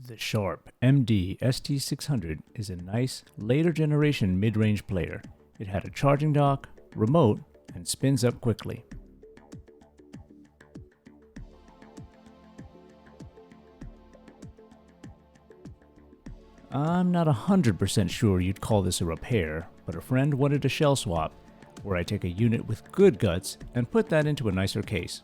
The Sharp MD-ST600 is a nice, later generation mid-range player. It had a charging dock, remote, and spins up quickly. I'm not 100% sure you'd call this a repair, but a friend wanted a shell swap, where I take a unit with good guts and put that into a nicer case.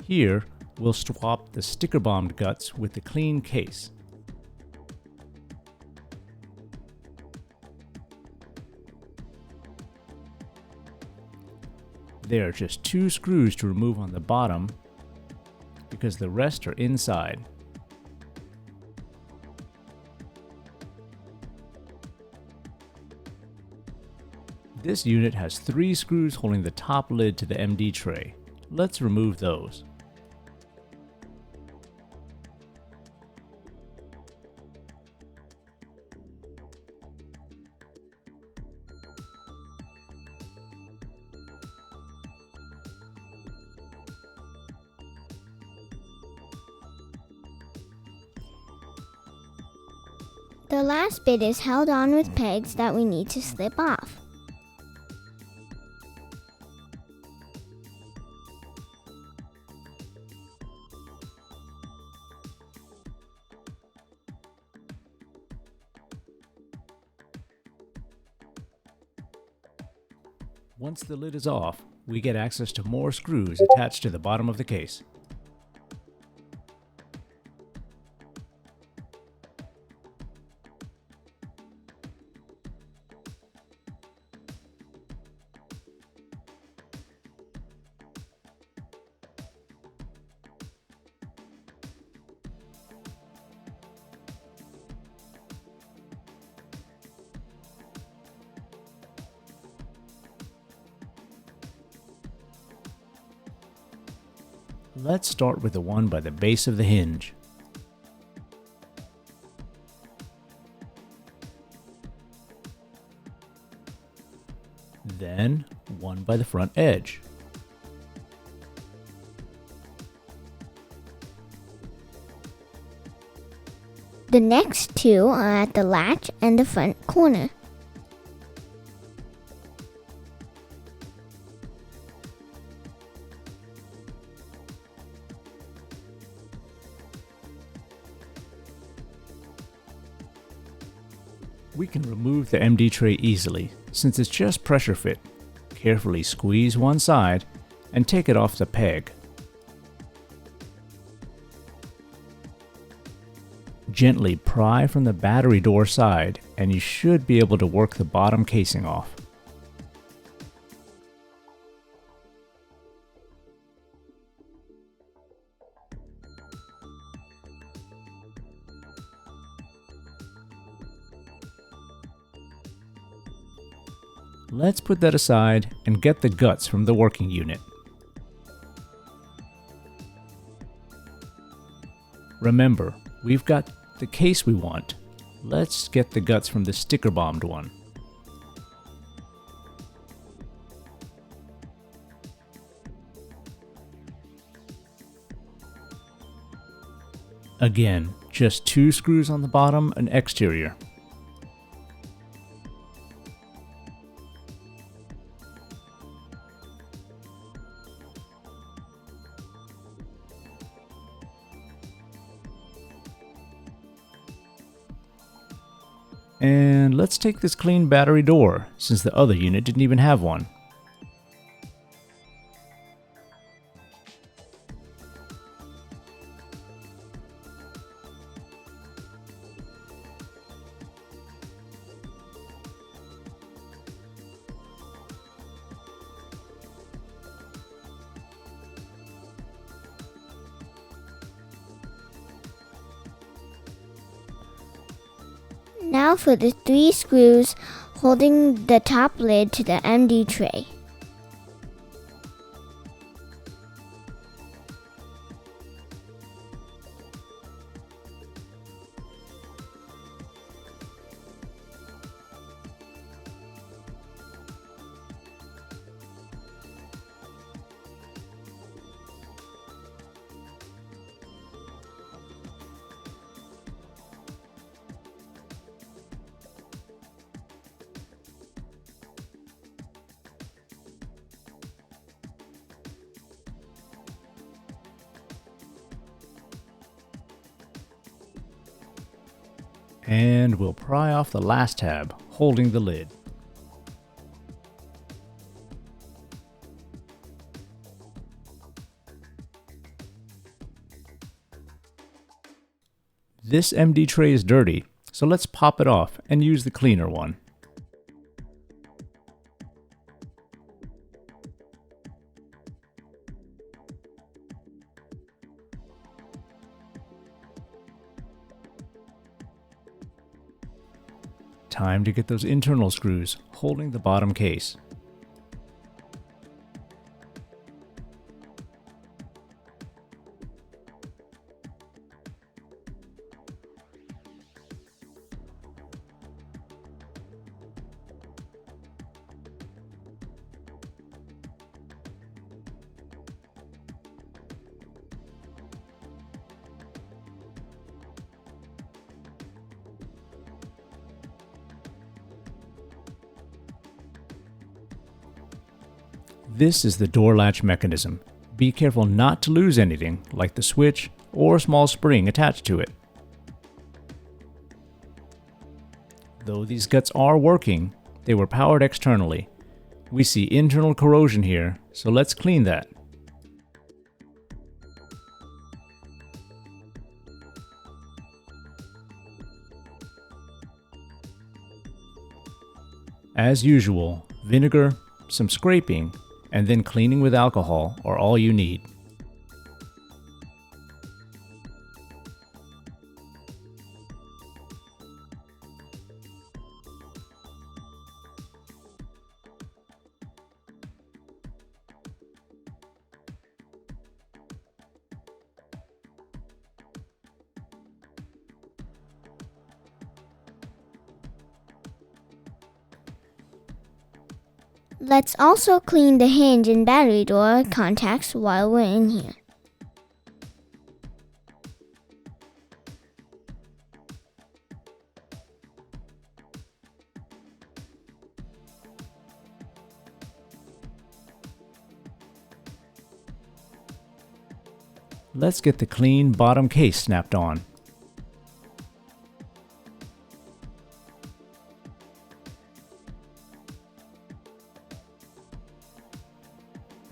Here, we'll swap the sticker-bombed guts with the clean case. There are just 2 screws to remove on the bottom because the rest are inside. This unit has 3 screws holding the top lid to the MD tray. Let's remove those. The last bit is held on with pegs that we need to slip off. Once the lid is off, we get access to more screws attached to the bottom of the case. Let's start with the one by the base of the hinge. Then, one by the front edge. The next 2 are at the latch and the front corner. We can remove the MD tray easily, since it's just pressure fit. Carefully squeeze one side and take it off the peg. Gently pry from the battery door side and you should be able to work the bottom casing off. Let's put that aside and get the guts from the working unit. Remember, we've got the case we want. Let's get the guts from the sticker-bombed one. Again, just 2 screws on the bottom and exterior. And let's take this clean battery door, since the other unit didn't even have one. Now for the 3 screws holding the top lid to the MD tray. And we'll pry off the last tab, holding the lid. This MD tray is dirty, so let's pop it off and use the cleaner one. Time to get those internal screws holding the bottom case. This is the door latch mechanism. Be careful not to lose anything, like the switch or a small spring attached to it. Though these guts are working, they were powered externally. We see internal corrosion here, so let's clean that. As usual, vinegar, some scraping, and then cleaning with alcohol are all you need. Let's also clean the hinge and battery door contacts while we're in here. Let's get the clean bottom case snapped on.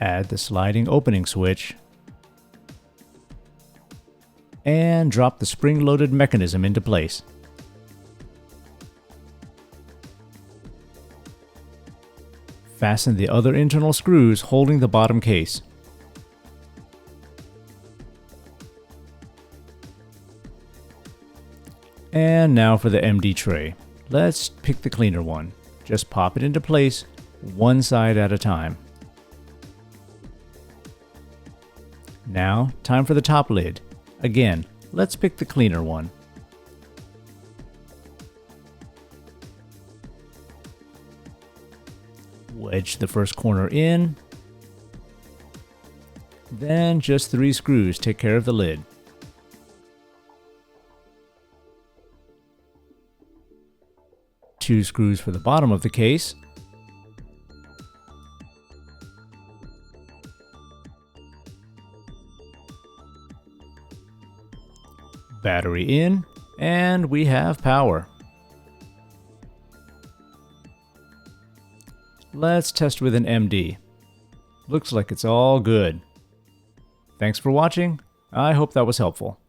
Add the sliding opening switch and drop the spring-loaded mechanism into place. Fasten the other internal screws holding the bottom case. And now for the MD tray. Let's pick the cleaner one. Just pop it into place, one side at a time. Now, time for the top lid. Again, let's pick the cleaner one. Wedge the first corner in. Then just 3 screws take care of the lid. Two screws for the bottom of the case. Battery in, and we have power. Let's test with an MD. Looks like it's all good. Thanks for watching. I hope that was helpful.